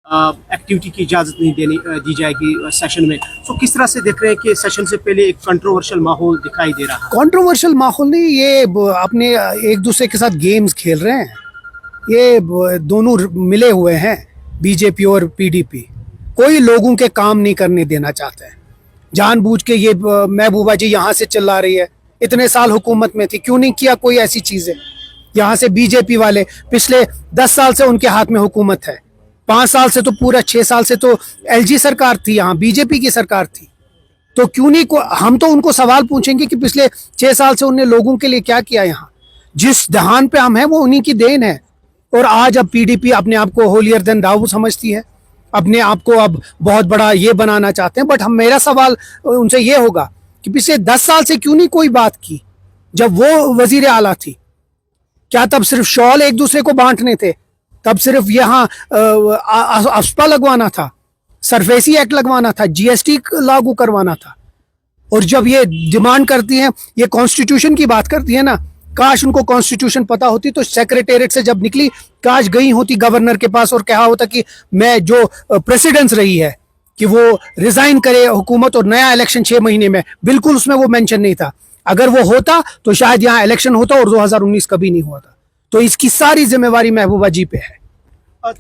Activity की इजाज़त नहीं दी जाएगी सेशन में। तो किस तरह से देख रहे हैं कि सेशन से पहले एक कंट्रोवर्शियल माहौल दिखाई दे रहा है? कंट्रोवर्शियल माहौल नहीं, ये अपने एक दूसरे के साथ गेम्स खेल रहे हैं। ये दोनों मिले हुए हैं, बीजेपी और पीडीपी। कोई लोगों के काम नहीं करने देना चाहते हैं। जानबूझ के ये महबूबा जी यहाँ से चिल्ला रही है, इतने साल हुकूमत में थी, क्यों नहीं किया कोई ऐसी चीज़ें? यहाँ से बीजेपी वाले पिछले 10 साल से उनके हाथ में हुकूमत है, 5 साल से तो पूरा 6 साल से तो एलजी सरकार थी, यहाँ बीजेपी की सरकार थी। तो क्यों नहीं हम तो उनको सवाल पूछेंगे कि पिछले 6 साल से उन्होंने लोगों के लिए क्या किया। यहाँ जिस दहान पे हम हैं वो उन्हीं की देन है। और आज अब पीडीपी अपने आप को होलियर देन दाऊ समझती है, अपने आप को अब बहुत बड़ा ये बनाना चाहते हैं। बट मेरा सवाल उनसे ये होगा कि पिछले 10 साल से क्यों नहीं कोई बात की? जब वो वजीर आला थी, क्या तब सिर्फ शॉल एक दूसरे को बांटने थे? तब सिर्फ यहाँ अफस्पा लगवाना था, सरफेसी एक्ट लगवाना था, जीएसटी लागू करवाना था? और जब ये डिमांड करती हैं, ये कॉन्स्टिट्यूशन की बात करती है ना, काश उनको कॉन्स्टिट्यूशन पता होती तो सेक्रेटेरिएट से जब निकली, काश गई होती गवर्नर के पास और कहा होता कि मैं जो प्रेसिडेंस रही है कि वो रिजाइन करे हुकूमत और नया इलेक्शन 6 महीने में, बिल्कुल उसमें वो मेंशन नहीं था। अगर वो होता तो शायद यहाँ इलेक्शन होता और 2019 कभी नहीं हुआ था। तो इसकी सारी जिम्मेवारी महबूबा जी पे है।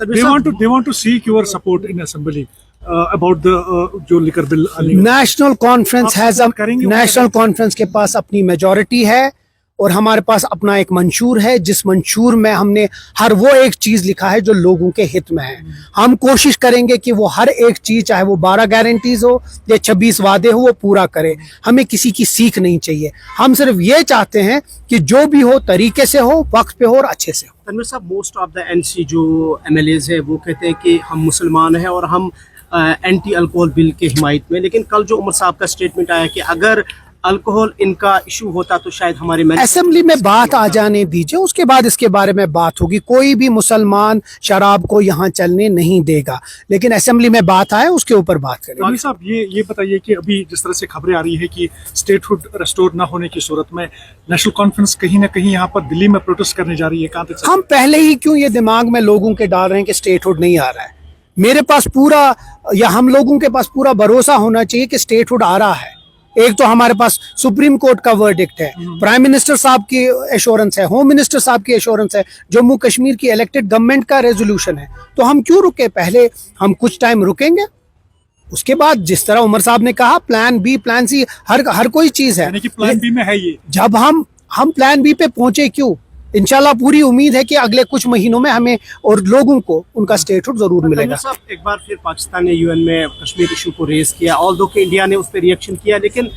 They want to seek your support in assembly about the जो liquor bill। नेशनल कॉन्फ्रेंस के पास अपनी मेजॉरिटी है और हमारे पास अपना एक मंशूर है, जिस मंशूर में हमने हर वो एक चीज लिखा है जो लोगों के हित में है। हम कोशिश करेंगे कि वो हर एक चीज, चाहे वो 12 गारंटीज हो या 26 वादे हो, वो पूरा करे। हमें किसी की सीख नहीं चाहिए। हम सिर्फ ये चाहते हैं कि जो भी हो तरीके से हो, वक्त पे हो और अच्छे से हो। तनवीर साहब, मोस्ट ऑफ द एनसी जो एमएलएज है वो कहते हैं कि हम मुसलमान हैं और हम एंटी अल्कोहल बिल के हिमायत में। लेकिन कल जो उमर साहब का स्टेटमेंट आया कि अगर अल्कोहल इनका इशू होता तो शायद हमारे असेंबली में बात आ जाने दीजिए, उसके बाद इसके बारे में बात होगी। कोई भी मुसलमान शराब को यहाँ चलने नहीं देगा, लेकिन असेंबली में बात आए उसके ऊपर बात करें। रानी साहब, ये बताइए कि अभी जिस तरह से खबरें आ रही है कि स्टेटहुड रेस्टोर ना होने की सूरत में नेशनल कॉन्फ्रेंस कहीं ना कहीं यहाँ पर दिल्ली में प्रोटेस्ट करने जा रही है, कहाँ तक? हम पहले ही क्यों ये दिमाग में लोगों के डाल रहे हैं कि स्टेटहुड नहीं आ रहा है? मेरे पास पूरा, या हम लोगों के पास पूरा भरोसा होना चाहिए कि स्टेटहुड आ रहा है। एक तो हमारे पास सुप्रीम कोर्ट का वर्डिक्ट है, प्राइम मिनिस्टर साहब की एश्योरेंस है, होम मिनिस्टर साहब की एश्योरेंस है, जम्मू कश्मीर की इलेक्टेड गवर्नमेंट का रेजोल्यूशन है। तो हम क्यों रुके? पहले हम कुछ टाइम रुकेंगे, उसके बाद जिस तरह उमर साहब ने कहा, प्लान बी प्लान सी, हर कोई चीज है। यानी कि प्लान बी में है ये। जब हम प्लान बी पे पहुंचे क्यों? इंशाल्लाह पूरी उम्मीद है कि अगले कुछ महीनों में हमें और लोगों को उनका स्टेटहुड जरूर मिलेगा। साहब, एक बार फिर पाकिस्तान ने यूएन में कश्मीर इशू को रेज किया, ऑल्दो कि इंडिया ने उस पर रिएक्शन किया, लेकिन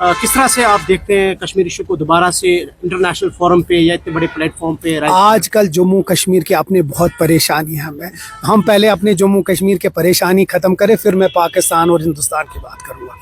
किस तरह से आप देखते हैं कश्मीर इशू को दोबारा से इंटरनेशनल फोरम पे या इतने बड़े प्लेटफॉर्म पे? आजकल जम्मू कश्मीर की अपने बहुत परेशानी है। हम पहले अपने जम्मू कश्मीर के परेशानी खत्म करें, फिर मैं पाकिस्तान और हिंदुस्तान की बात करूँगा।